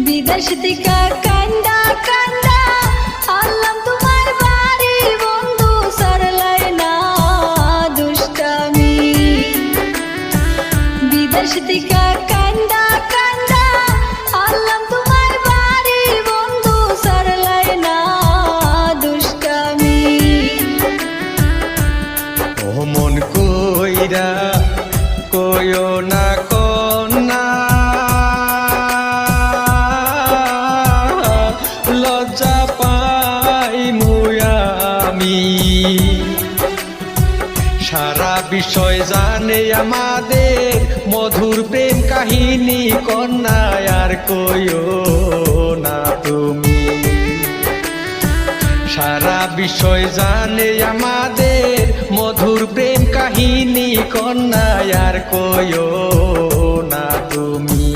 বিদেশ থেকে কান্দা কান্দা আল্লাম তোমার বাড়ি বন্ধু সরলাই না দুষ্টামি। বিদেশ থেকে কান্দা কান্দা আল্লাম তোমার বাড়ি বন্ধু সরলাই না দুষ্টামি। ও মন কইরা কইও না কন্যা, লজ্জা পাই মুয়ামি। সারা বিষয় জানে আমাদের মধুর প্রেম কাহিনী, কন্যা আর কইও না তুমি। সারা বিষয় জানে আমাদের মধুর প্রেম কাহিনী, কন্যা আর কইও না তুমি।